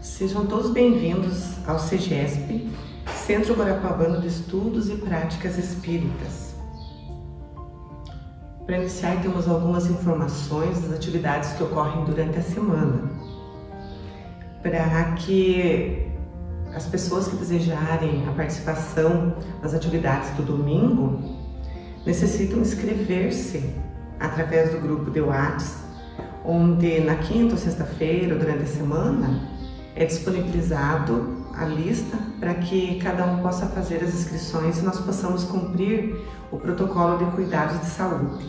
Sejam todos bem-vindos ao CEGESP, Centro Guarapavano de Estudos e Práticas Espíritas. Para iniciar, temos algumas informações das atividades que ocorrem durante a semana, para que as pessoas que desejarem a participação nas atividades do domingo necessitam inscrever-se através do grupo de WhatsApp, onde na quinta ou sexta-feira, durante a semana, é disponibilizado a lista para que cada um possa fazer as inscrições e nós possamos cumprir o protocolo de cuidados de saúde.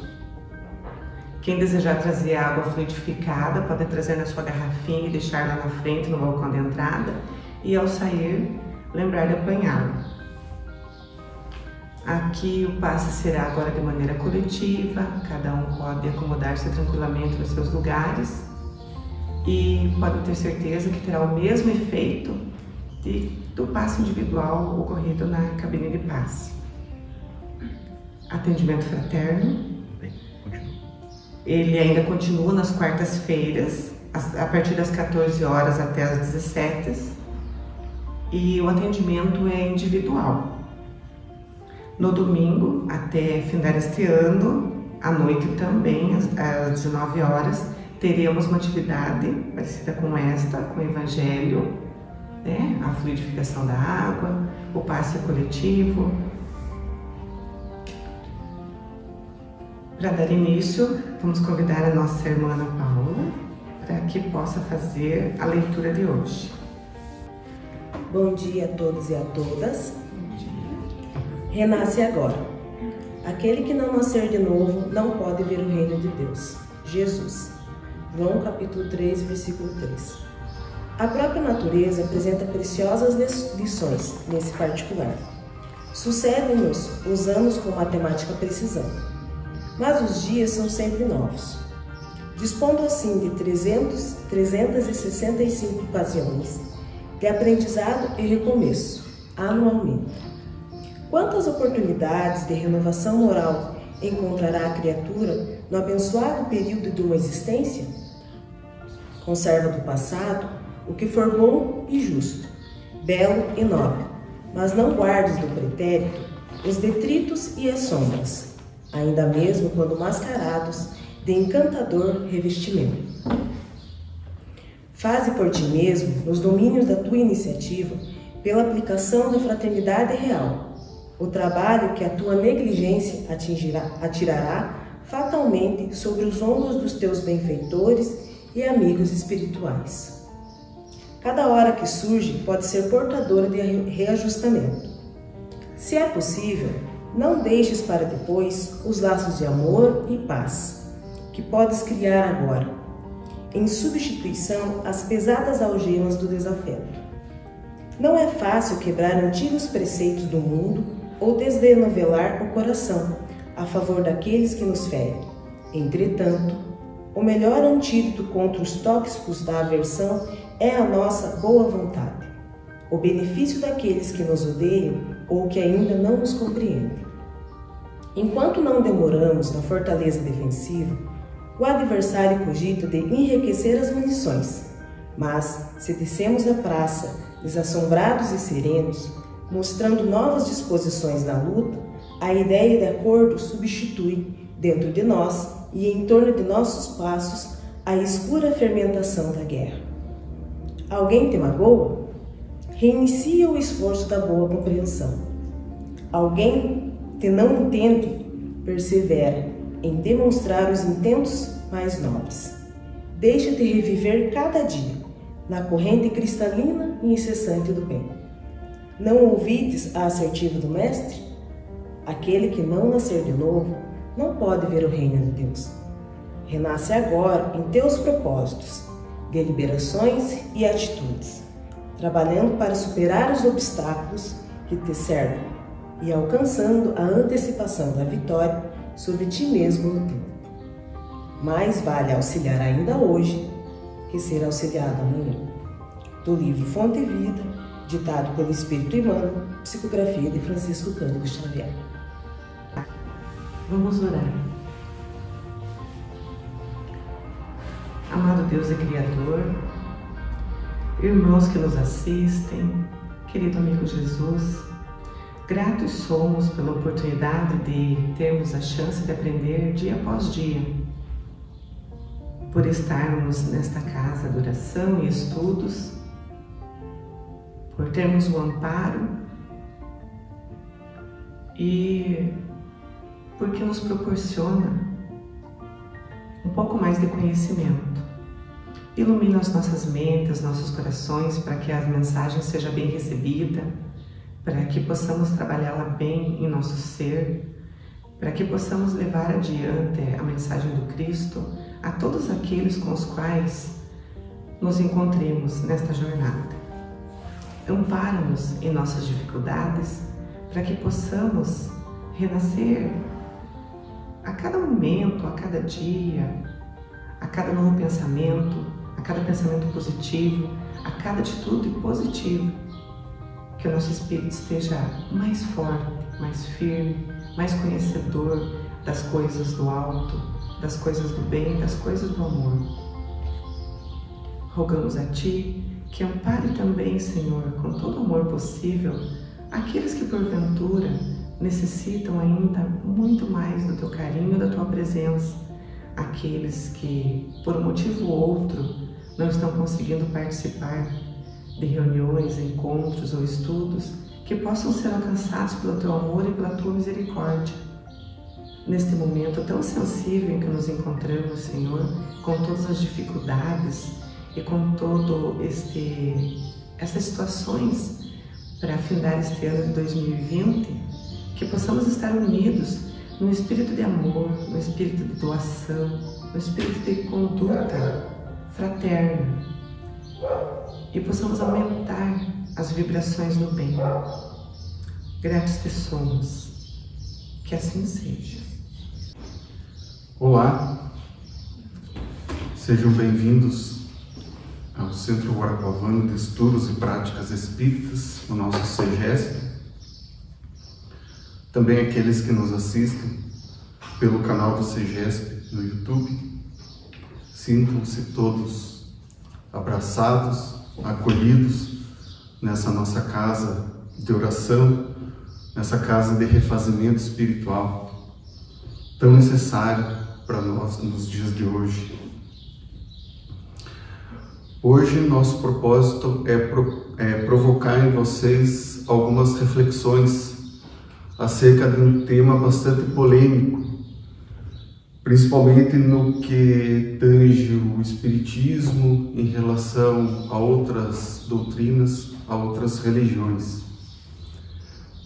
Quem desejar trazer água fluidificada pode trazer na sua garrafinha e deixar lá na frente no balcão de entrada e ao sair lembrar de apanhá-la. Aqui o passe será agora de maneira coletiva, cada um pode acomodar-se tranquilamente nos seus lugares e pode ter certeza que terá o mesmo efeito do passe individual ocorrido na cabine de passe. Atendimento fraterno. Ele ainda continua nas quartas-feiras, a partir das 14 horas até as 17, e o atendimento é individual. No domingo, até findar este ano, à noite também, às 19 horas, teremos uma atividade parecida com esta, com o Evangelho, né? A fluidificação da água, o passe coletivo. Para dar início, vamos convidar a nossa irmã Ana Paula para que possa fazer a leitura de hoje. Bom dia a todos e a todas. Renasce agora. Aquele que não nascer de novo não pode ver o reino de Deus. Jesus. João capítulo 3, versículo 3. A própria natureza apresenta preciosas lições nesse particular. Sucedem-nos os anos com matemática precisão, mas os dias são sempre novos. Dispondo assim de 365 ocasiões de aprendizado e recomeço, anualmente. Quantas oportunidades de renovação moral encontrará a criatura no abençoado período de uma existência? Conserva do passado o que for bom e justo, belo e nobre, mas não guardes do pretérito os detritos e as sombras, ainda mesmo quando mascarados de encantador revestimento. Faze por ti mesmo, nos domínios da tua iniciativa, pela aplicação da fraternidade real, o trabalho que a tua negligência atirará fatalmente sobre os ombros dos teus benfeitores e amigos espirituais. Cada hora que surge pode ser portadora de reajustamento. Se é possível, não deixes para depois os laços de amor e paz, que podes criar agora, em substituição às pesadas algemas do desafeto. Não é fácil quebrar antigos preceitos do mundo ou desdenovelar o coração a favor daqueles que nos ferem. Entretanto, o melhor antídoto contra os tóxicos da aversão é a nossa boa vontade, o benefício daqueles que nos odeiam ou que ainda não nos compreendem. Enquanto não demoramos na fortaleza defensiva, o adversário cogita de enriquecer as munições, mas se descemos a praça, desassombrados e serenos, mostrando novas disposições na luta, a ideia de acordo substitui, dentro de nós e em torno de nossos passos, a escura fermentação da guerra. Alguém te magoa? Reinicia o esforço da boa compreensão. Alguém te não entende? Persevera em demonstrar os intentos mais nobres. Deixa-te reviver cada dia, na corrente cristalina e incessante do bem. Não ouvides a assertiva do Mestre? Aquele que não nascer de novo não pode ver o reino de Deus. Renasce agora em teus propósitos, deliberações e atitudes, trabalhando para superar os obstáculos que te cercam e alcançando a antecipação da vitória sobre ti mesmo no tempo. Mais vale auxiliar ainda hoje que ser auxiliado amanhã. Do livro Fonte e Vida, ditado pelo Espírito Emmanuel, psicografia de Francisco Cândido Xavier. Vamos orar. Amado Deus e Criador, irmãos que nos assistem, querido amigo Jesus, gratos somos pela oportunidade de termos a chance de aprender dia após dia, por estarmos nesta casa de oração e estudos, por termos o amparo e porque nos proporciona um pouco mais de conhecimento. Ilumina as nossas mentes, nossos corações, para que a mensagem seja bem recebida, para que possamos trabalhá-la bem em nosso ser, para que possamos levar adiante a mensagem do Cristo a todos aqueles com os quais nos encontremos nesta jornada. Ampara-nos em nossas dificuldades, para que possamos renascer a cada momento, a cada dia, a cada novo pensamento, a cada pensamento positivo, a cada atitude positiva, que o nosso espírito esteja mais forte, mais firme, mais conhecedor das coisas do alto, das coisas do bem, das coisas do amor. Rogamos a Ti que ampare também, Senhor, com todo o amor possível, aqueles que porventura necessitam ainda muito mais do Teu carinho, da Tua presença, aqueles que, por um motivo ou outro, não estão conseguindo participar de reuniões, encontros ou estudos, que possam ser alcançados pelo Teu amor e pela Tua misericórdia. Neste momento tão sensível em que nos encontramos, Senhor, com todas as dificuldades e com todo essas situações para afindar este ano de 2020, que possamos estar unidos no espírito de amor, no espírito de doação, no espírito de conduta fraterna, e possamos aumentar as vibrações no bem. Gratos te somos, que assim seja. Olá, sejam bem-vindos ao Centro Guarapuavano de Estudos e Práticas Espíritas, o nosso CEGESP. Também aqueles que nos assistem pelo canal do CEGESP no YouTube, sintam-se todos abraçados, acolhidos nessa nossa casa de oração, nessa casa de refazimento espiritual, tão necessária para nós nos dias de hoje. Hoje nosso propósito é provocar em vocês algumas reflexões acerca de um tema bastante polêmico, principalmente no que tange o Espiritismo em relação a outras doutrinas, a outras religiões.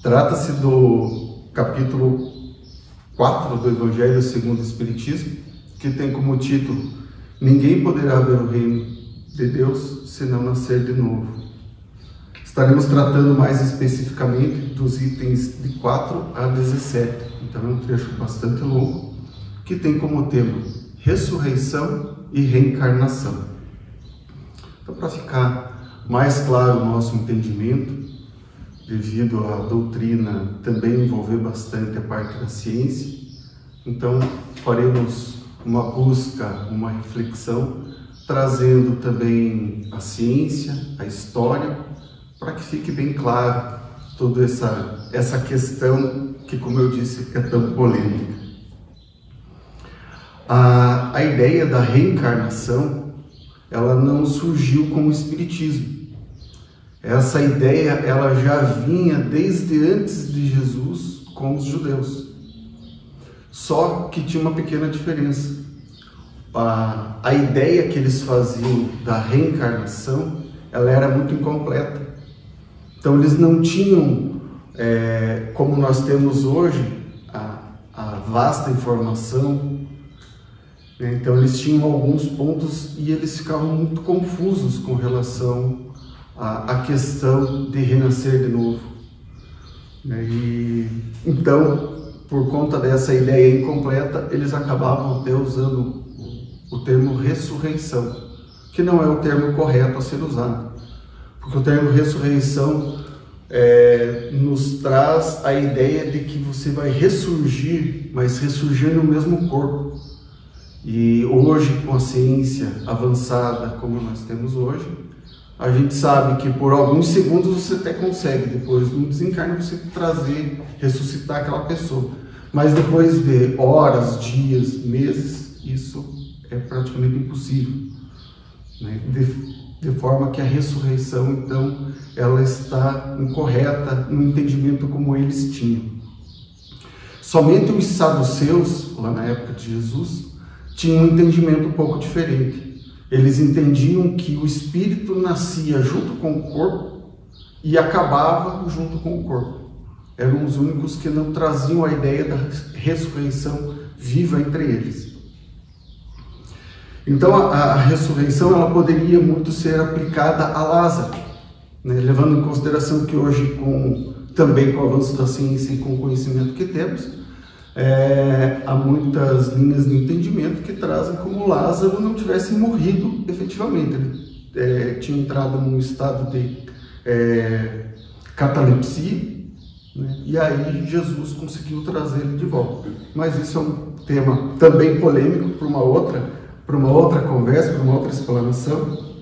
Trata-se do capítulo 4 do Evangelho segundo o Espiritismo, que tem como título: Ninguém poderá ver o reino de Deus se não nascer de novo. Estaremos tratando mais especificamente dos itens de 4 a 17, então é um trecho bastante longo, que tem como tema ressurreição e reencarnação. Então, para ficar mais claro o nosso entendimento, devido à doutrina também envolver bastante a parte da ciência, então faremos uma busca, uma reflexão, trazendo também a ciência, a história, para que fique bem claro toda essa questão que, como eu disse, é tão polêmica. A ideia da reencarnação, ela não surgiu com o Espiritismo. Essa ideia, ela já vinha desde antes de Jesus com os judeus. Só que tinha uma pequena diferença. A ideia que eles faziam da reencarnação, ela era muito incompleta. Então eles não tinham, como nós temos hoje, a vasta informação. Então eles tinham alguns pontos e eles ficavam muito confusos com relação à questão de renascer de novo. Então, por conta dessa ideia incompleta, eles acabavam até usando o termo ressurreição, que não é o termo correto a ser usado, porque o termo ressurreição nos traz a ideia de que você vai ressurgir, mas ressurgir no mesmo corpo. E hoje, com a ciência avançada como nós temos hoje, a gente sabe que por alguns segundos você até consegue, depois do desencarne, você ressuscitar aquela pessoa. Mas depois de horas, dias, meses, isso é praticamente impossível, né? De forma que a ressurreição, então, ela está incorreta no entendimento como eles tinham. Somente os saduceus, lá na época de Jesus, tinham um entendimento um pouco diferente. Eles entendiam que o espírito nascia junto com o corpo e acabava junto com o corpo. Eram os únicos que não traziam a ideia da ressurreição viva entre eles. Então a ressurreição ela poderia muito ser aplicada a Lázaro, né? Levando em consideração que hoje, também com o avanço da ciência e com o conhecimento que temos, há muitas linhas de entendimento que trazem como Lázaro não tivesse morrido efetivamente. Ele tinha entrado num estado de catalepsia, né? E aí Jesus conseguiu trazer ele de volta. Mas isso é um tema também polêmico para uma outra conversa, para uma outra explanação.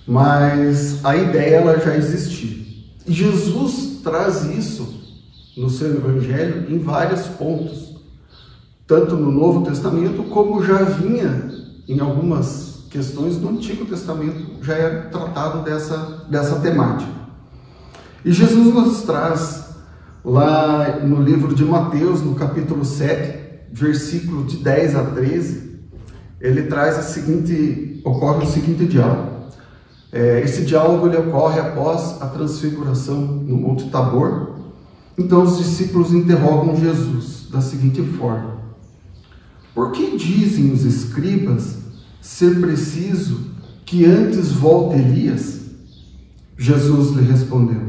Mas a ideia ela já existia. E Jesus traz isso no seu Evangelho em vários pontos, tanto no Novo Testamento como já vinha em algumas questões do Antigo Testamento, já era tratado dessa temática. E Jesus nos traz lá no livro de Mateus, no capítulo 7, versículo de 10 a 13, ele traz ocorre o seguinte diálogo. Esse diálogo ele ocorre após a transfiguração no Monte Tabor. Então os discípulos interrogam Jesus da seguinte forma: por que dizem os escribas ser preciso que antes volte Elias? Jesus lhe respondeu: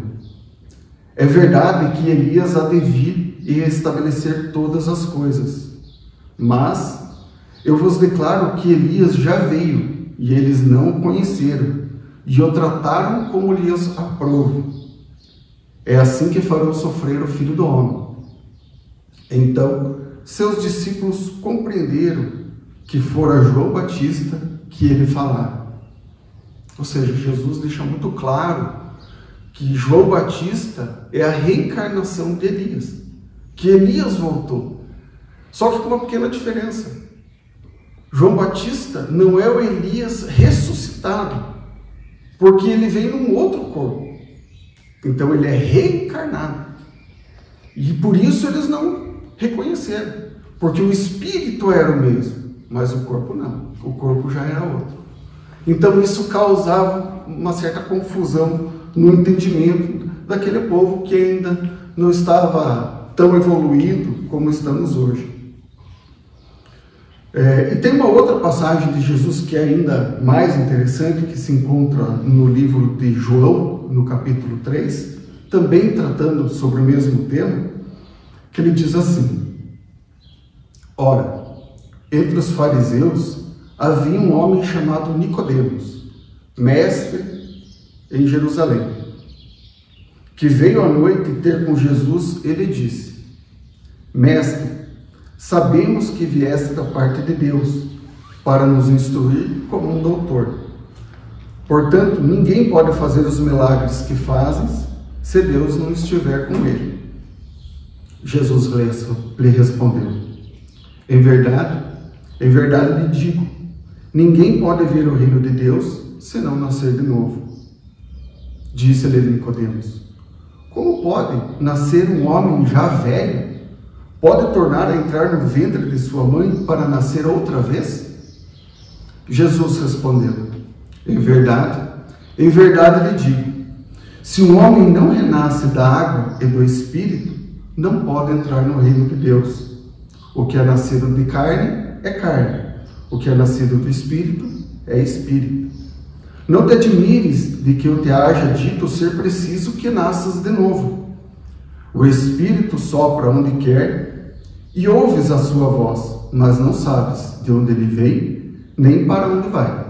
é verdade que Elias há de vir e restabelecer todas as coisas, mas eu vos declaro que Elias já veio e eles não o conheceram e o trataram como lhes aprouve. É assim que farão sofrer o Filho do Homem. Então, seus discípulos compreenderam que fora João Batista que ele falara. Ou seja, Jesus deixa muito claro que João Batista é a reencarnação de Elias, que Elias voltou. Só que com uma pequena diferença. João Batista não é o Elias ressuscitado, porque ele veio num outro corpo. Então ele é reencarnado. E por isso eles não reconheceram, porque o espírito era o mesmo, mas o corpo não. O corpo já era outro. Então isso causava uma certa confusão no entendimento daquele povo que ainda não estava tão evoluído como estamos hoje. E tem uma outra passagem de Jesus que é ainda mais interessante, que se encontra no livro de João, no capítulo 3, também tratando sobre o mesmo tema, que ele diz assim: ora, entre os fariseus havia um homem chamado Nicodemos, mestre em Jerusalém, que veio à noite ter com Jesus. Ele disse: mestre, sabemos que vieste da parte de Deus para nos instruir como um doutor. Portanto, ninguém pode fazer os milagres que fazes se Deus não estiver com ele. Jesus lhe respondeu: em verdade lhe digo, ninguém pode ver o reino de Deus se não nascer de novo. Disse-lhe Nicodemos: como pode nascer um homem já velho? Pode tornar a entrar no ventre de sua mãe para nascer outra vez? Jesus respondeu: em verdade lhe digo, se um homem não renasce da água e do Espírito, não pode entrar no reino de Deus. O que é nascido de carne é carne, o que é nascido do Espírito é Espírito. Não te admires de que eu te haja dito ser preciso que nasças de novo. O Espírito sopra onde quer e ouves a sua voz, mas não sabes de onde ele vem, nem para onde vai.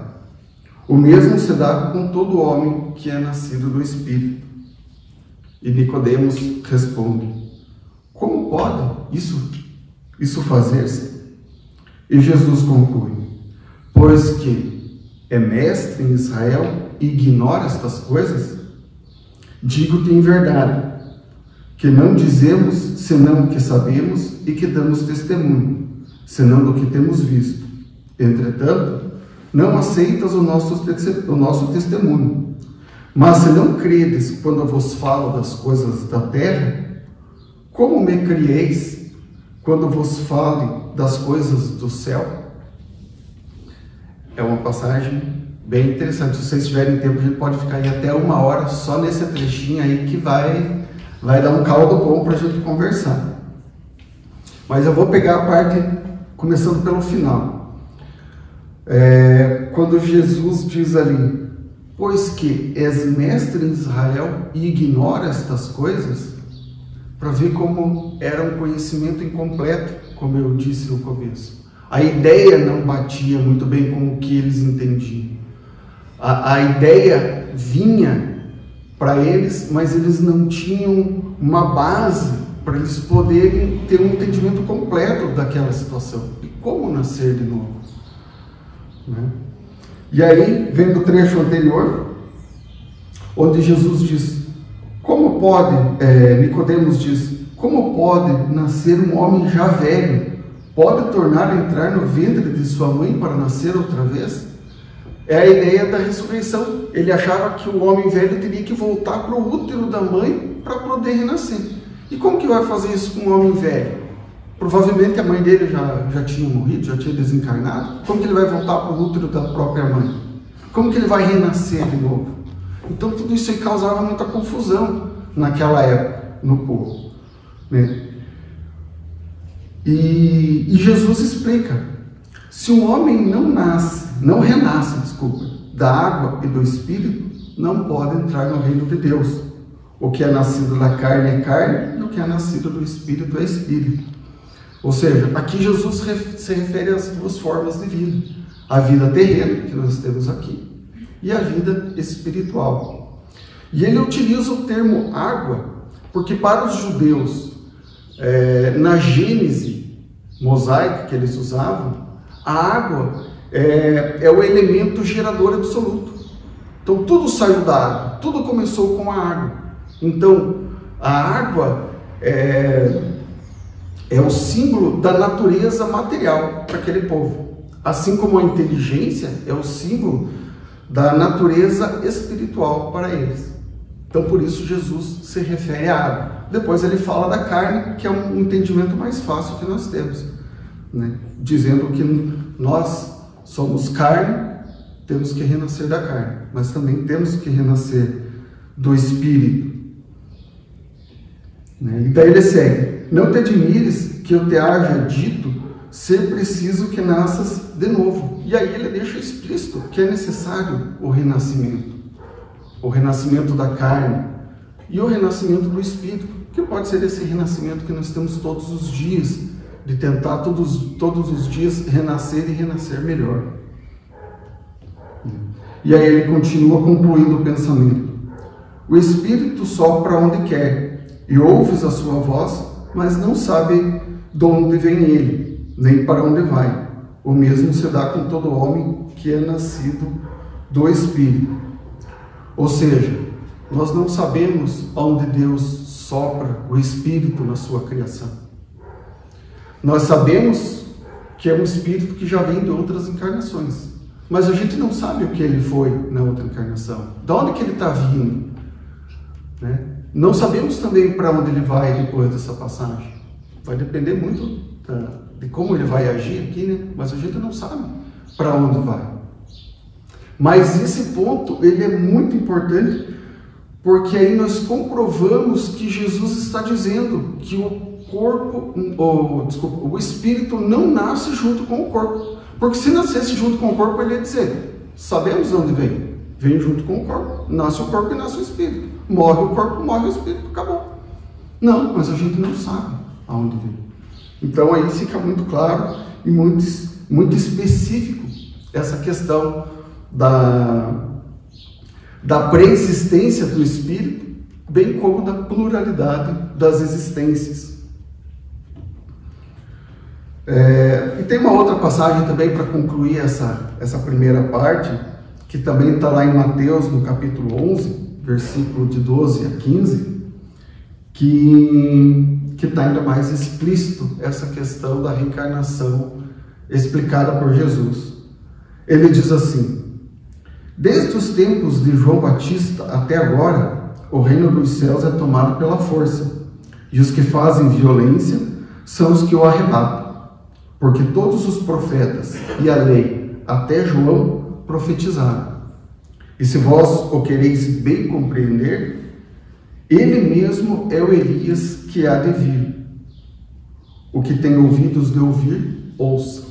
O mesmo se dá com todo homem que é nascido do Espírito. E Nicodemos responde: como pode isso fazer-se? E Jesus conclui: pois que é mestre em Israel e ignora estas coisas? Digo-te em verdade, que não dizemos senão o que sabemos e que damos testemunho, senão do que temos visto. Entretanto, não aceitas o nosso testemunho. Mas se não credes quando eu vos falo das coisas da terra, como me crieis quando vos fale das coisas do céu? É uma passagem bem interessante. Se vocês tiverem tempo, a gente pode ficar aí até 1 hora só nesse trechinho aí que vai dar um caldo bom para a gente conversar. Mas eu vou pegar a parte começando pelo final. Quando Jesus diz ali, pois que és mestre em Israel e ignora estas coisas, para ver como era um conhecimento incompleto, como eu disse no começo. A ideia não batia muito bem com o que eles entendiam. A ideia vinha para eles, mas eles não tinham uma base para eles poderem ter um entendimento completo daquela situação. E como nascer de novo? Né? E aí, vem do trecho anterior, onde Jesus diz, como pode, Nicodemos diz, como pode nascer um homem já velho? Pode tornar a entrar no ventre de sua mãe para nascer outra vez? É a ideia da ressurreição. Ele achava que o homem velho teria que voltar para o útero da mãe para poder renascer. E como que vai fazer isso com um homem velho? Provavelmente a mãe dele já tinha morrido, já tinha desencarnado. Como que ele vai voltar para o útero da própria mãe? Como que ele vai renascer de novo? Então tudo isso aí causava muita confusão naquela época no povo, né? E Jesus explica, se um homem não renasce, da água e do Espírito, não pode entrar no reino de Deus. O que é nascido da carne é carne, e o que é nascido do Espírito é Espírito. Ou seja, aqui Jesus se refere às duas formas de vida. A vida terrena, que nós temos aqui, e a vida espiritual. E ele utiliza o termo água, porque para os judeus, na Gênese mosaica que eles usavam, a água é o elemento gerador absoluto. Então tudo saiu da água, tudo começou com a água. Então a água é o símbolo da natureza material para aquele povo. Assim como a inteligência é o símbolo da natureza espiritual para eles. Então por isso Jesus se refere à água. Depois ele fala da carne, que é um entendimento mais fácil que nós temos, né? Dizendo que nós somos carne, temos que renascer da carne, mas também temos que renascer do Espírito, né? E daí ele segue, não te admires que eu te haja dito ser preciso que nasças de novo. E aí ele deixa explícito que é necessário o renascimento da carne e o renascimento do Espírito, que pode ser esse renascimento que nós temos todos os dias, de tentar todos os dias renascer e renascer melhor. E aí ele continua concluindo o pensamento. O Espírito sopra onde quer, e ouves a sua voz, mas não sabe de onde vem ele, nem para onde vai. O mesmo se dá com todo homem que é nascido do Espírito. Ou seja, nós não sabemos aonde Deus sopra o Espírito na sua criação. Nós sabemos que é um Espírito que já vem de outras encarnações, mas a gente não sabe o que ele foi na outra encarnação, de onde que ele está vindo, né? Não sabemos também para onde ele vai depois dessa passagem. Vai depender muito de como ele vai agir aqui, né? Mas a gente não sabe para onde vai. Mas esse ponto ele é muito importante, porque aí nós comprovamos que Jesus está dizendo que o Espírito não nasce junto com o corpo. Porque se nascesse junto com o corpo, ele ia dizer, sabemos de onde vem. Vem junto com o corpo, nasce o corpo e nasce o Espírito. Morre o corpo, morre o Espírito, acabou. Não, mas a gente não sabe aonde vem. Então aí fica muito claro e muito específico essa questão da pré-existência do Espírito, bem como da pluralidade das existências. E tem uma outra passagem também para concluir essa primeira parte, que também está lá em Mateus, no capítulo 11, versículo de 12 a 15, que está ainda mais explícito essa questão da reencarnação explicada por Jesus. Ele diz assim: desde os tempos de João Batista até agora, o reino dos céus é tomado pela força, e os que fazem violência são os que o arrebatam. Porque todos os profetas e a lei, até João, profetizaram. E se vós o quereis bem compreender, ele mesmo é o Elias que há de vir. O que tem ouvidos de ouvir, ouça.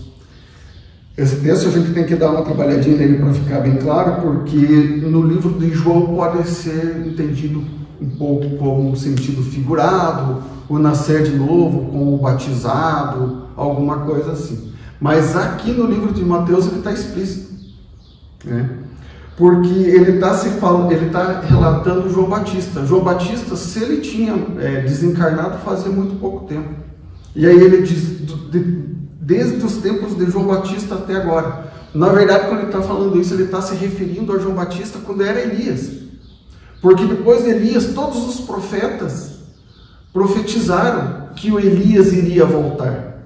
Esse texto a gente tem que dar uma trabalhadinha nele para ficar bem claro, porque no livro de João pode ser entendido um pouco como um sentido figurado, o nascer de novo, com o batizado, alguma coisa assim. Mas aqui no livro de Mateus ele está explícito, né? Porque ele está relatando João Batista. João Batista, se ele tinha desencarnado fazia muito pouco tempo. E aí ele diz, desde os tempos de João Batista até agora. Na verdade, quando ele está falando isso, ele está se referindo a João Batista quando era Elias. Porque depois de Elias, todos os profetas profetizaram que o Elias iria voltar.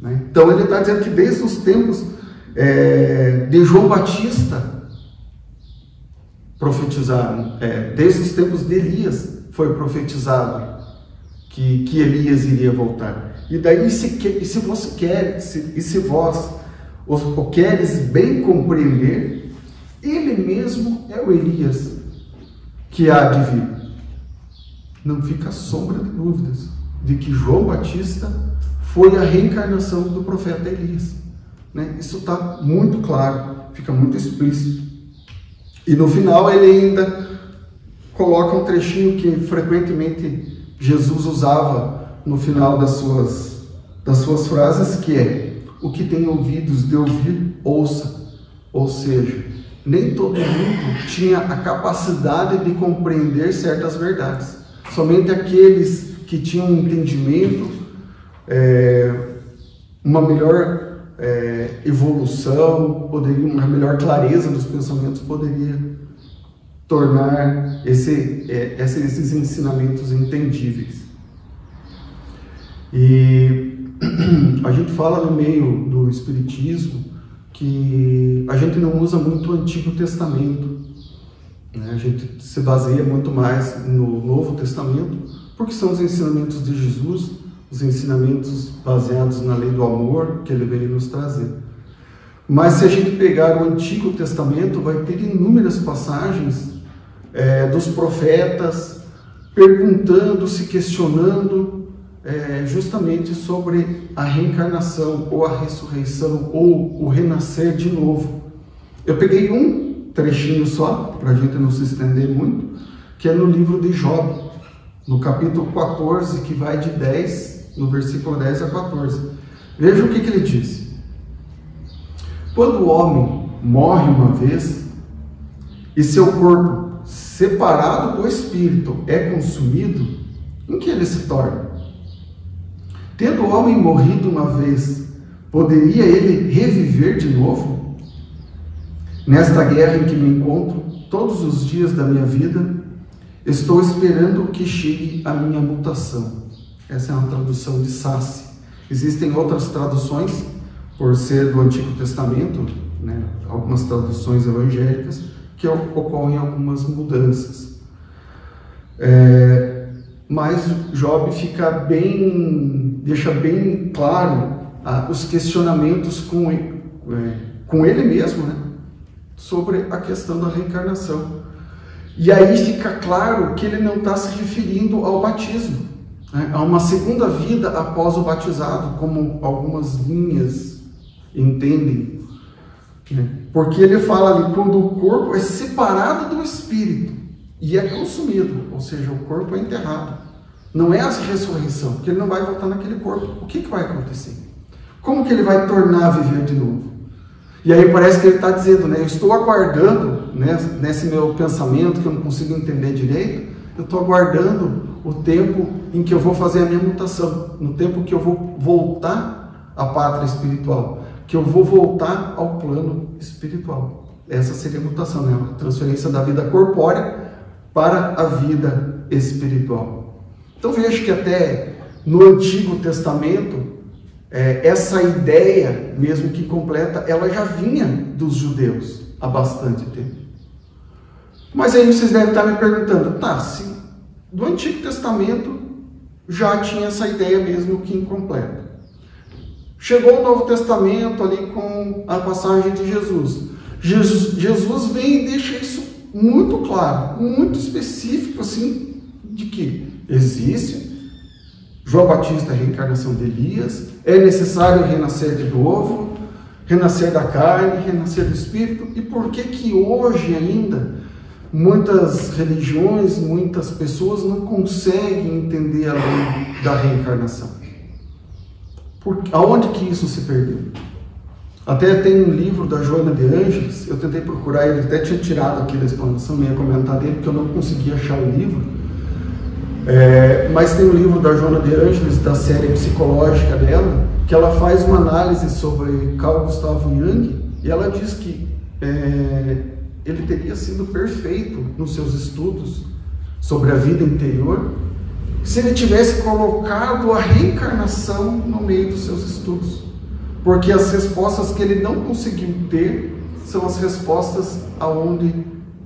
Né? Então ele está dizendo que desde os tempos de João Batista profetizaram, desde os tempos de Elias foi profetizado que Elias iria voltar. E daí, se vós o queres bem compreender, ele mesmo é o Elias que há de vir. Não fica sombra de dúvidas de que João Batista foi a reencarnação do profeta Elias. Né? Isso está muito claro, fica muito explícito. E no final ele ainda coloca um trechinho que frequentemente Jesus usava no final das suas frases, que é: o que tem ouvidos de ouvir, ouça. Ou seja, nem todo mundo tinha a capacidade de compreender certas verdades. Somente aqueles que tinham um entendimento, uma melhor evolução, uma melhor clareza dos pensamentos, poderia tornar esses ensinamentos entendíveis. E a gente fala no meio do Espiritismo que a gente não usa muito o Antigo Testamento, né? A gente se baseia muito mais no Novo Testamento, porque são os ensinamentos de Jesus, os ensinamentos baseados na lei do amor que ele veio nos trazer. Mas se a gente pegar o Antigo Testamento, vai ter inúmeras passagens dos profetas perguntando, se questionando justamente sobre a reencarnação, ou a ressurreição, ou o renascer de novo. Eu peguei um trechinho só, para a gente não se estender muito, que é no livro de Job, no capítulo 14, que vai de 10, no versículo 10 a 14. Veja o que ele diz. Quando o homem morre uma vez, e seu corpo, separado do espírito, é consumido, em que ele se torna? Tendo o homem morrido uma vez, poderia ele reviver de novo? Nesta guerra em que me encontro, todos os dias da minha vida, estou esperando que chegue a minha mutação. Essa é uma tradução de Sassi. Existem outras traduções, por ser do Antigo Testamento, né, algumas traduções evangélicas, que ocorrem algumas mudanças. Mas Job deixa bem claro os questionamentos com ele mesmo, né, sobre a questão da reencarnação. E aí fica claro que ele não está se referindo ao batismo, né, a uma segunda vida após o batizado, como algumas linhas entendem, né? Porque ele fala ali, quando o corpo é separado do espírito e é consumido, ou seja, o corpo é enterrado. Não é a ressurreição, porque ele não vai voltar naquele corpo. O que vai acontecer? Como que ele vai tornar a viver de novo? E aí parece que ele está dizendo, né, eu estou aguardando, né, nesse meu pensamento que eu não consigo entender direito, eu estou aguardando o tempo em que eu vou fazer a minha mutação, no tempo que eu vou voltar à pátria espiritual, que eu vou voltar ao plano espiritual. essa seria a mutação, né? A transferência da vida corpórea para a vida espiritual. Então veja que até no Antigo Testamento, essa ideia, mesmo que completa, ela já vinha dos judeus há bastante tempo. Mas aí vocês devem estar me perguntando, tá, se do Antigo Testamento já tinha essa ideia mesmo que incompleta. Chegou o Novo Testamento ali com a passagem de Jesus. Jesus vem e deixa isso muito claro, muito específico, assim, de que existe João Batista, a reencarnação de Elias, é necessário renascer de novo, renascer da carne, renascer do Espírito. E por que hoje ainda muitas religiões, muitas pessoas não conseguem entender a lei da reencarnação? Aonde que isso se perdeu? Até tem um livro da Joana de Ângeles, eu tentei procurar, ele até tinha tirado aqui da explanação, não ia comentar dele, porque eu não conseguia achar o livro. Mas tem um livro da Joana de Ângeles, da série psicológica dela, que ela faz uma análise sobre Carl Gustav Jung, e ela diz que ele teria sido perfeito nos seus estudos sobre a vida interior, se ele tivesse colocado a reencarnação no meio dos seus estudos. Porque as respostas que ele não conseguiu ter são as respostas aonde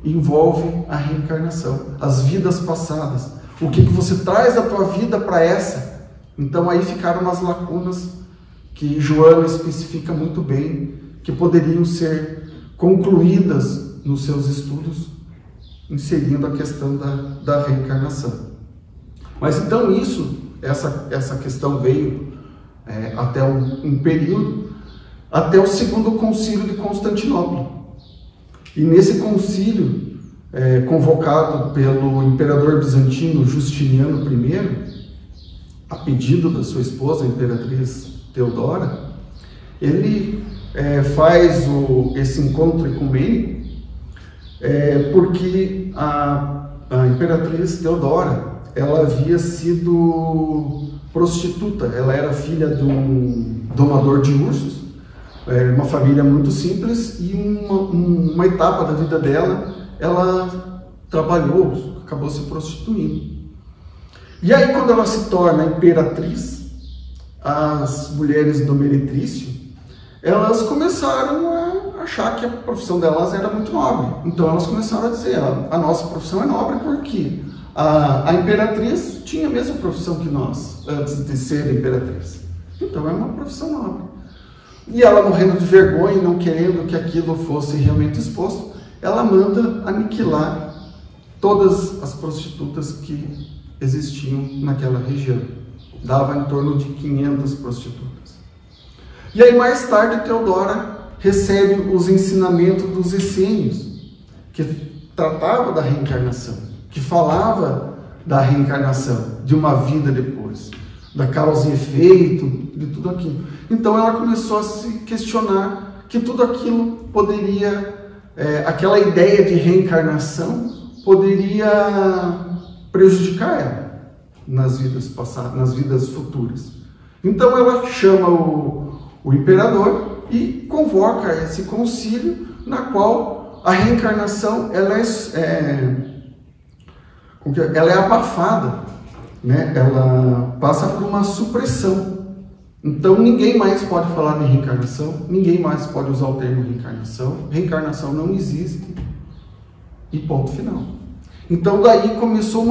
envolve a reencarnação, as vidas passadas. O que você traz da tua vida para essa? Então aí ficaram umas lacunas que Joana especifica muito bem, que poderiam ser concluídas nos seus estudos, inserindo a questão da reencarnação. Mas então essa questão veio até um período, até o Segundo Concílio de Constantinopla. E nesse concílio, convocado pelo imperador bizantino Justiniano I, a pedido da sua esposa, a imperatriz Teodora, ele faz esse encontro ecumênico porque a imperatriz Teodora, ela havia sido prostituta, ela era filha de um domador de ursos, uma família muito simples, e uma etapa da vida dela, ela trabalhou, acabou se prostituindo. E aí, quando ela se torna imperatriz, as mulheres do meretrício, elas começaram a achar que a profissão delas era muito nobre. Então elas começaram a dizer, a nossa profissão é nobre porque a imperatriz tinha a mesma profissão que nós, antes de ser imperatriz. Então é uma profissão nobre. E ela, morrendo de vergonha e não querendo que aquilo fosse realmente exposto, ela manda aniquilar todas as prostitutas que existiam naquela região. Dava em torno de 500 prostitutas. E aí mais tarde Teodora recebe os ensinamentos dos essênios, que tratava da reencarnação, que falava da reencarnação, de uma vida depois, da causa e efeito, de tudo aquilo. Então ela começou a se questionar que tudo aquilo poderia, aquela ideia de reencarnação poderia prejudicar ela nas vidas passadas, nas vidas futuras. Então ela chama o imperador e convoca esse concílio, na qual a reencarnação ela é abafada, né? Ela passa por uma supressão. Então ninguém mais pode falar de reencarnação, ninguém mais pode usar o termo reencarnação. Reencarnação não existe e ponto final. Então daí começou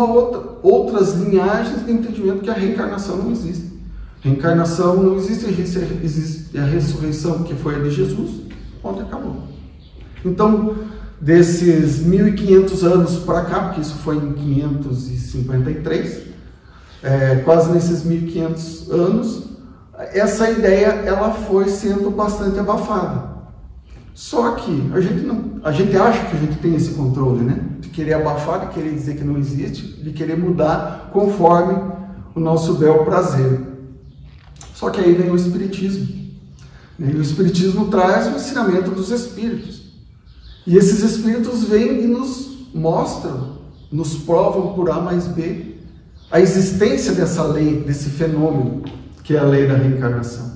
outras linhagens de entendimento que a reencarnação não existe. Reencarnação não existe, existe a ressurreição, que foi a de Jesus, ponto, acabou. Então, desses 1500 anos para cá, porque isso foi em 553, quase nesses 1500 anos, essa ideia ela foi sendo bastante abafada. Só que a gente acha que a gente tem esse controle, né? De querer abafar, de querer dizer que não existe, de querer mudar conforme o nosso bel prazer. Só que aí vem o Espiritismo. E o Espiritismo traz o ensinamento dos Espíritos. E esses Espíritos vêm e nos mostram, nos provam por A mais B, a existência dessa lei, desse fenômeno, que é a lei da reencarnação.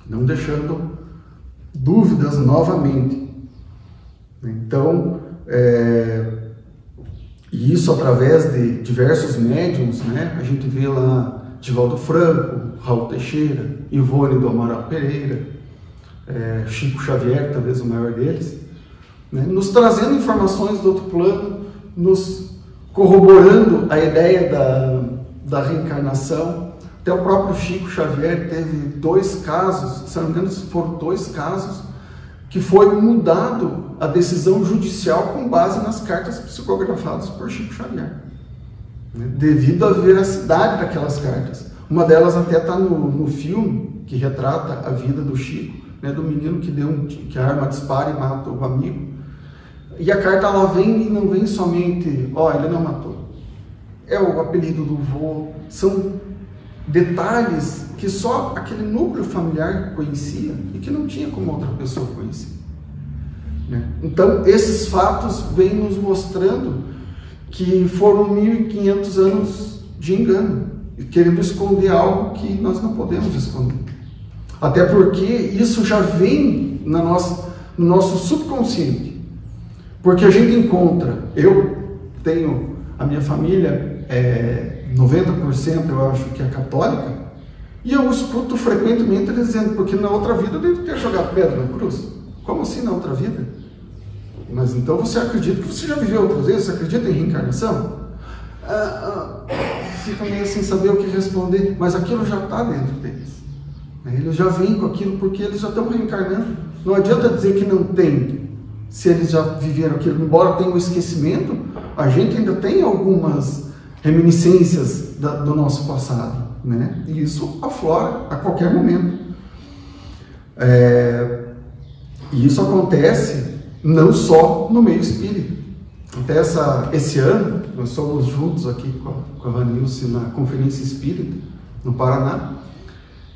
Não deixando dúvidas novamente. Então, e isso através de diversos médiums, né? A gente vê lá Divaldo Franco, Raul Teixeira, Ivone do Amaral Pereira, Chico Xavier, talvez o maior deles, né? Nos trazendo informações do outro plano, nos corroborando a ideia da reencarnação. Até o próprio Chico Xavier teve 2 casos, se não me engano foram 2 casos, que foi mudado a decisão judicial com base nas cartas psicografadas por Chico Xavier, né? Devido à veracidade daquelas cartas. Uma delas até está no filme, que retrata a vida do Chico, né? Do menino que a arma dispara e mata o amigo. E a carta ela vem e não vem somente, ele não matou. É o apelido do vô, são detalhes que só aquele núcleo familiar conhecia e que não tinha como outra pessoa conhecer, né? Então, esses fatos vêm nos mostrando que foram 1500 anos de engano, querendo esconder algo que nós não podemos esconder. Até porque isso já vem no nosso subconsciente. Porque a gente encontra, eu tenho, a minha família 90% eu acho que é católica, e eu escuto frequentemente eles dizendo, porque na outra vida eu devo ter jogado pedra na cruz. Como assim na outra vida? Mas então você acredita que você já viveu outras vezes? Você acredita em reencarnação? Fica meio sem saber o que responder, mas aquilo já está dentro deles. Eles já vêm com aquilo porque eles já estão reencarnando. Não adianta dizer que não tem, se eles já viveram aquilo. Embora tenha um esquecimento, a gente ainda tem algumas reminiscências do nosso passado, né? E isso aflora a qualquer momento. E isso acontece não só no meio espírita. Até esse ano, nós somos juntos aqui com a Vanilce na Conferência Espírita, no Paraná,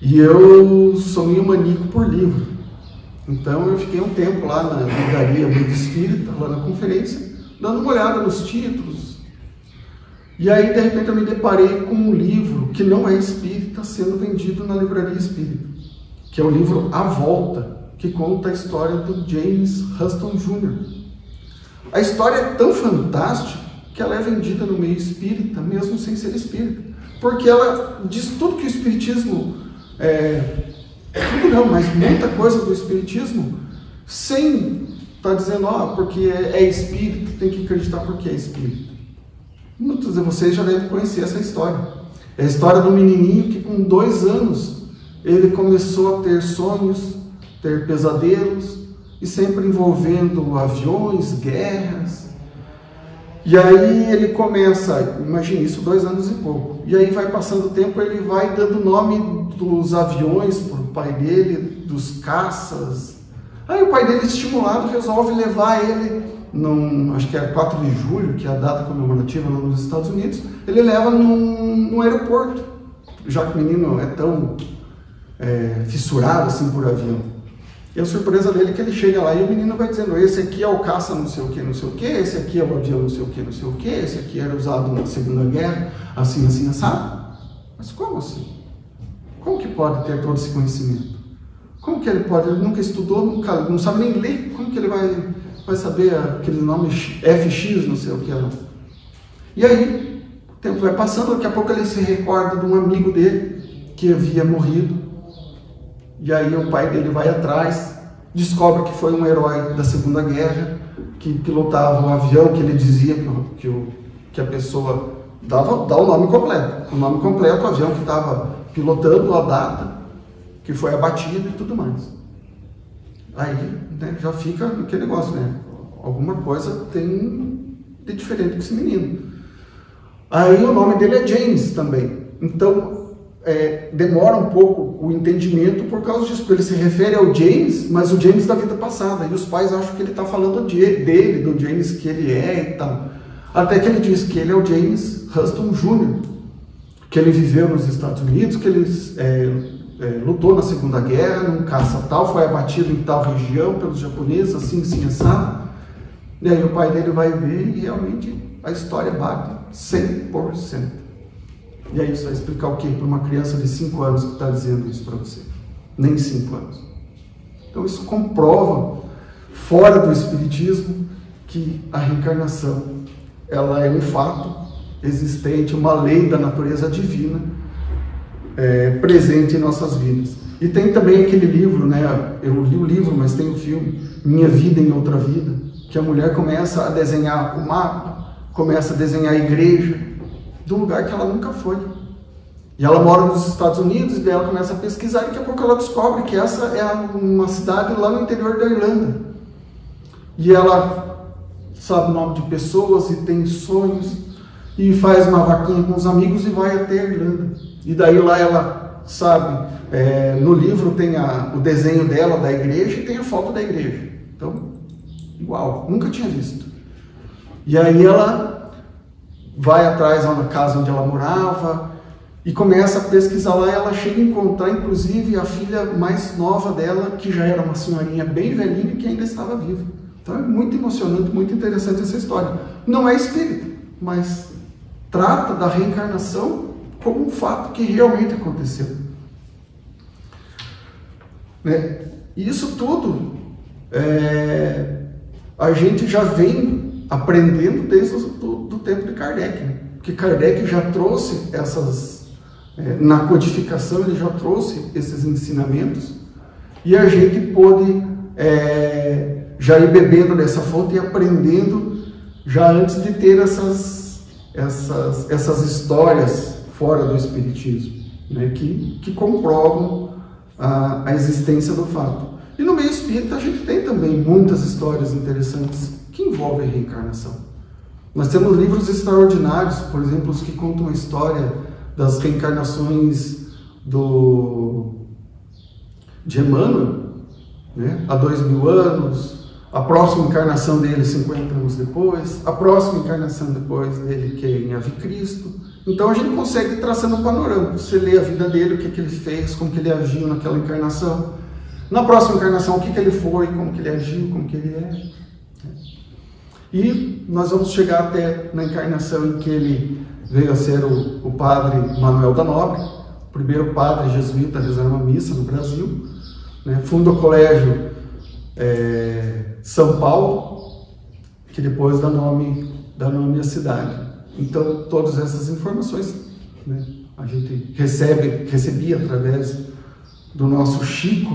e eu sou meio maníaco por livro. Então eu fiquei um tempo lá na livraria Mundo Espírita, lá na conferência, dando uma olhada nos títulos. E aí, de repente, eu me deparei com um livro que não é espírita sendo vendido na livraria espírita, que é o livro A Volta, que conta a história do James Huston Jr. A história é tão fantástica que ela é vendida no meio espírita, mesmo sem ser espírita, porque ela diz tudo que o espiritismo tudo não, mas muita coisa do espiritismo, sem estar dizendo, porque é espírita, tem que acreditar porque é espírita. Muitos de vocês já devem conhecer essa história. É a história do menininho que com 2 anos ele começou a ter sonhos, ter pesadelos, e sempre envolvendo aviões, guerras. E aí ele começa, imagine isso, 2 anos e pouco. E aí vai passando o tempo, ele vai dando nome dos aviões para o pai dele, dos caças. Aí o pai dele, estimulado, resolve levar ele, acho que era 4 de julho, que é a data comemorativa lá nos Estados Unidos, ele leva num aeroporto, já que o menino é tão fissurado assim por avião. E a surpresa dele é que ele chega lá e o menino vai dizendo, esse aqui é o caça não sei o que, esse aqui é o avião não sei o que, esse aqui era usado na Segunda Guerra, assim, assim, assado. Mas como assim? Como que pode ter todo esse conhecimento? Como que ele pode? Ele nunca estudou, não sabe nem ler, como que ele vai saber aquele nome FX, não sei o que lá? E aí, o tempo vai passando, daqui a pouco ele se recorda de um amigo dele que havia morrido. E aí o pai dele vai atrás, descobre que foi um herói da Segunda Guerra, que pilotava um avião, que ele dizia que a pessoa dá o nome completo. O nome completo do avião que estava pilotando, a data, que foi abatido e tudo mais. Aí, né, já fica aquele negócio, né? Alguma coisa tem de diferente com esse menino. Aí o nome dele é James também. Então, demora um pouco o entendimento por causa disso, porque ele se refere ao James, mas o James da vida passada, e os pais acham que ele está falando dele, do James que ele é e tal, até que ele diz que ele é o James Huston Jr., que ele viveu nos Estados Unidos, que ele lutou na Segunda Guerra, num caça tal, foi abatido em tal região pelos japoneses, assim, assado, e aí o pai dele vai ver e realmente a história bate 100%. E aí você vai explicar o quê? Para uma criança de 5 anos que está dizendo isso para você? Nem 5 anos. Então isso comprova fora do espiritismo, que a reencarnação ela é um fato existente, uma lei da natureza divina presente em nossas vidas. E tem também aquele livro, né? Eu li o livro, mas tem o filme Minha Vida em Outra Vida, que a mulher começa a desenhar o mapa, começa a desenhar a igreja do lugar que ela nunca foi. E ela mora nos Estados Unidos, e daí ela começa a pesquisar, e daqui a pouco ela descobre que essa é uma cidade lá no interior da Irlanda. E ela sabe o nome de pessoas e tem sonhos, e faz uma vaquinha com os amigos e vai até a Irlanda. E daí lá ela sabe, no livro tem o desenho dela da igreja e tem a foto da igreja. Então, igual, nunca tinha visto. E aí ela vai atrás lá na casa onde ela morava, e começa a pesquisar lá, e ela chega a encontrar, inclusive, a filha mais nova dela, que já era uma senhorinha bem velhinha e que ainda estava viva. Então é muito emocionante, muito interessante essa história. Não é espírita, mas trata da reencarnação como um fato que realmente aconteceu. Né? Isso tudo a gente já vem aprendendo desde o tempo de Kardec. Né? Porque Kardec já trouxe na codificação ele já trouxe esses ensinamentos, e a gente pôde já ir bebendo dessa fonte e aprendendo já antes de ter essas histórias fora do espiritismo, né, que comprovam a existência do fato. E no meio espírita a gente tem também muitas histórias interessantes que envolvem reencarnação. Nós temos livros extraordinários, por exemplo, os que contam a história das reencarnações de Emmanuel, né? Há 2000 anos, a próxima encarnação dele 50 anos depois, a próxima encarnação depois dele que é em Ave Cristo. Então a gente consegue traçar um panorama, você lê a vida dele, o que ele fez, como que ele agiu naquela encarnação, na próxima encarnação o que ele foi, como que ele agiu, como que ele é. E nós vamos chegar até na encarnação em que ele veio a ser o padre Manuel da Nobre, o primeiro padre jesuíta a rezar uma missa no Brasil, né? Funda o colégio São Paulo, que depois dá nome à cidade. Então, todas essas informações, né, a gente recebia através do nosso Chico,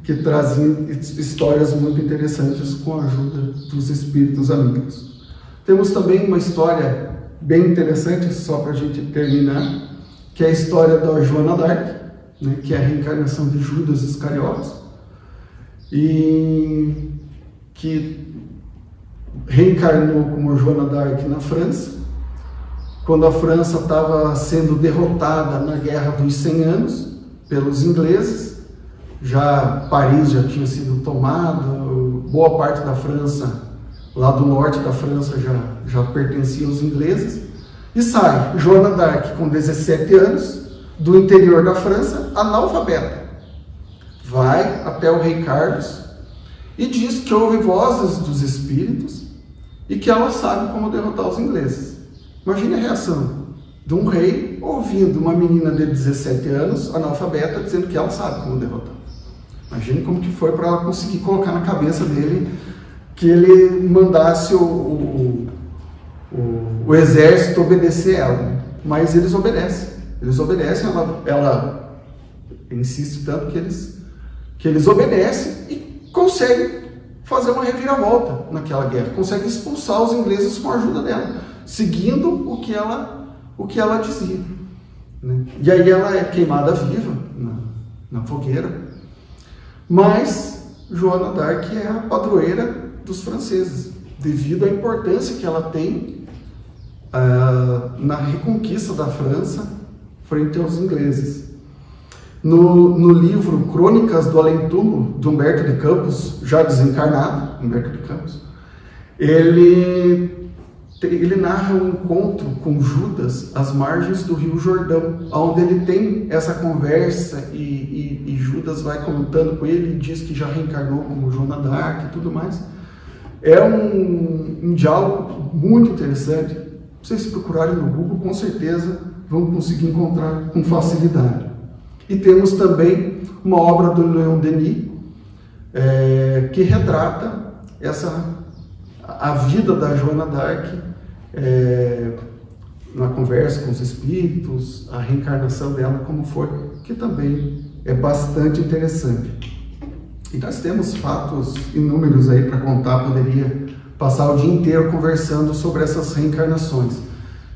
que trazia histórias muito interessantes com a ajuda dos espíritos amigos. Temos também uma história bem interessante, só para a gente terminar, que é a história da Joana d'Arc, né, que é a reencarnação de Judas Iscariotes, e que reencarnou como Joana d'Arc na França, quando a França estava sendo derrotada na Guerra dos 100 Anos pelos ingleses. Já Paris já tinha sido tomado, boa parte da França, lá do norte da França, já pertencia aos ingleses, e sai Joana d'Arc com 17 anos, do interior da França, analfabeta. Vai até o rei Carlos e diz que ouve vozes dos espíritos e que ela sabe como derrotar os ingleses. Imagine a reação de um rei ouvindo uma menina de 17 anos, analfabeta, dizendo que ela sabe como derrotar. Imagine como que foi para ela conseguir colocar na cabeça dele que ele mandasse o exército obedecer ela, né? Mas eles obedecem, ela insiste tanto que eles obedecem e conseguem fazer uma reviravolta naquela guerra, conseguem expulsar os ingleses com a ajuda dela, seguindo o que ela dizia, né? E aí ela é queimada viva na fogueira, mas Joana d'Arc é a padroeira dos franceses, devido à importância que ela tem na reconquista da França frente aos ingleses. No livro Crônicas do Além-Túmulo, de Humberto de Campos, já desencarnado, Humberto de Campos, ele narra um encontro com Judas às margens do Rio Jordão, onde ele tem essa conversa e Judas vai comentando com ele e diz que já reencarnou como Joana d'Arc e tudo mais. É um diálogo muito interessante. Se vocês procurarem no Google, com certeza vão conseguir encontrar com facilidade. E temos também uma obra do Leon Denis, que retrata a vida da Joana d'Arc, na conversa com os espíritos, a reencarnação dela, como foi, que também é bastante interessante. E nós temos fatos inúmeros aí para contar, poderia passar o dia inteiro conversando sobre essas reencarnações.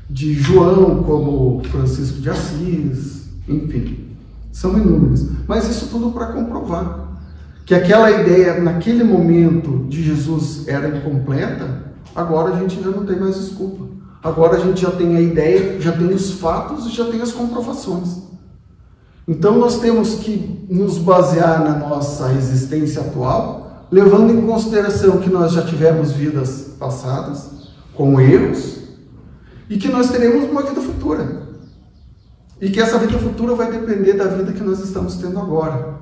De João, como Francisco de Assis, enfim, são inúmeras. Mas isso tudo para comprovar que aquela ideia, naquele momento, de Jesus era incompleta. Agora a gente já não tem mais desculpa. Agora a gente já tem a ideia, já tem os fatos e já tem as comprovações. Então nós temos que nos basear na nossa existência atual, levando em consideração que nós já tivemos vidas passadas com erros e que nós teremos uma vida futura. E que essa vida futura vai depender da vida que nós estamos tendo agora.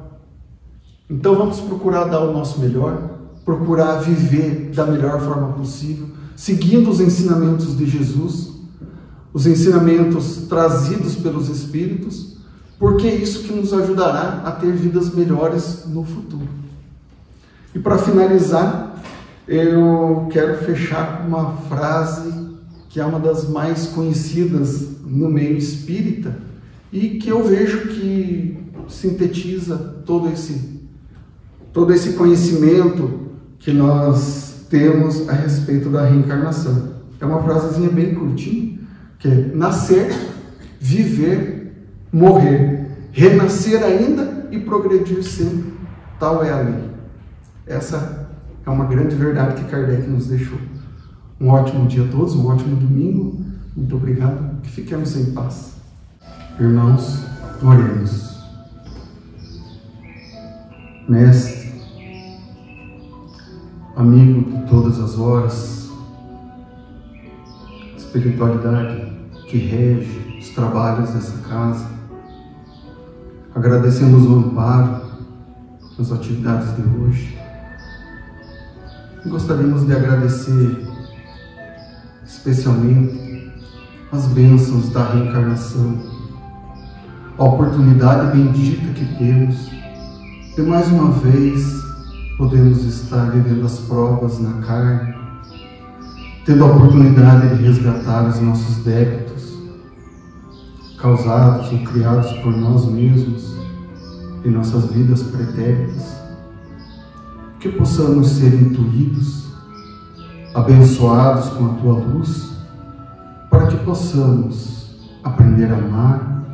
Então vamos procurar dar o nosso melhor, procurar viver da melhor forma possível, seguindo os ensinamentos de Jesus, os ensinamentos trazidos pelos Espíritos, porque é isso que nos ajudará a ter vidas melhores no futuro. E para finalizar, eu quero fechar com uma frase que é uma das mais conhecidas no meio espírita e que eu vejo que sintetiza todo esse conhecimento que nós temos a respeito da reencarnação. É uma frasezinha bem curtinha, que é: nascer, viver, morrer, renascer ainda e progredir sempre. Tal é a lei. Essa é uma grande verdade que Kardec nos deixou. Um ótimo dia a todos, um ótimo domingo. Muito obrigado. Que fiquemos em paz. Irmãos, oremos. Mestre, amigo de todas as horas, espiritualidade que rege os trabalhos dessa casa, agradecemos o amparo nas atividades de hoje. E gostaríamos de agradecer especialmente as bênçãos da reencarnação, a oportunidade bendita que temos de mais uma vez podemos estar vivendo as provas na carne, tendo a oportunidade de resgatar os nossos débitos, causados ou criados por nós mesmos em nossas vidas pretéritas, que possamos ser intuídos, abençoados com a Tua luz, para que possamos aprender a amar,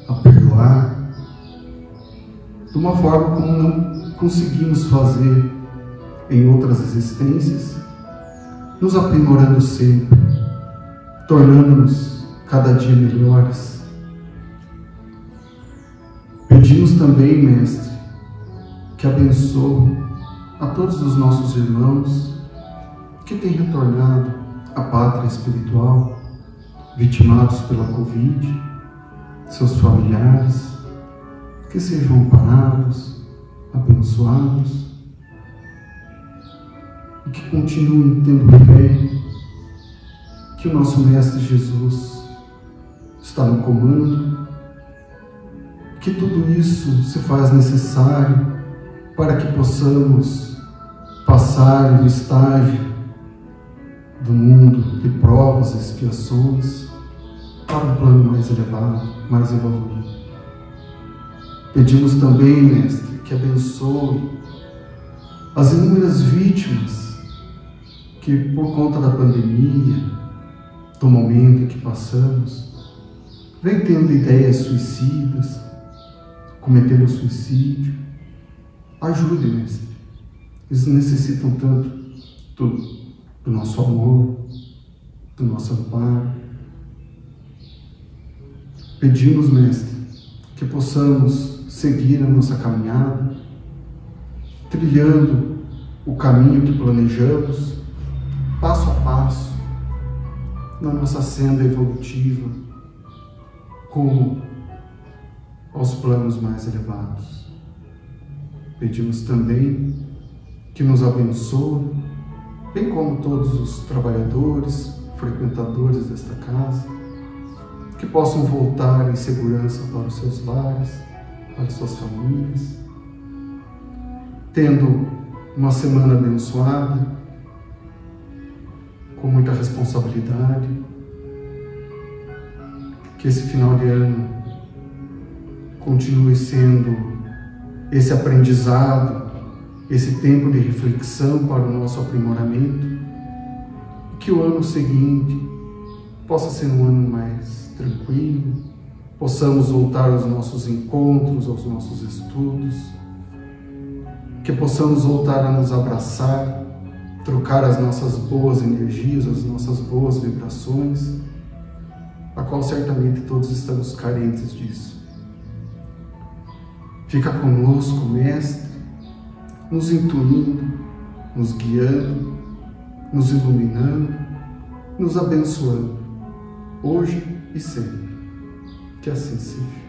a perdoar, de uma forma como não conseguimos fazer em outras existências, nos aprimorando sempre, tornando-nos cada dia melhores. Pedimos também, Mestre, que abençoe a todos os nossos irmãos que têm retornado à pátria espiritual, vitimados pela Covid, seus familiares, que sejam amparados, abençoados e que continuem tendo fé que o nosso Mestre Jesus está no comando, que tudo isso se faz necessário para que possamos passar no estágio do mundo de provas e expiações para um plano mais elevado, mais evoluído. Pedimos também, Mestre, que abençoe as inúmeras vítimas que, por conta da pandemia, do momento em que passamos, vem tendo ideias suicidas, cometendo suicídio. Ajude, Mestre. Eles necessitam tanto do nosso amor, do nosso amparo. Pedimos, Mestre, que possamos seguir a nossa caminhada, trilhando o caminho que planejamos, passo a passo, na nossa senda evolutiva, rumo aos planos mais elevados. Pedimos também que nos abençoe, bem como todos os trabalhadores, frequentadores desta casa, que possam voltar em segurança para os seus lares, para as suas famílias. tendo uma semana abençoada, com muita responsabilidade, que esse final de ano continue sendo esse aprendizado, esse tempo de reflexão para o nosso aprimoramento, e que o ano seguinte possa ser um ano mais tranquilo, possamos voltar aos nossos encontros, aos nossos estudos, que possamos voltar a nos abraçar, trocar as nossas boas energias, as nossas boas vibrações, a qual certamente todos estamos carentes disso. Fica conosco, Mestre, nos intuindo, nos guiando, nos iluminando, nos abençoando, hoje e sempre. Que assim seja.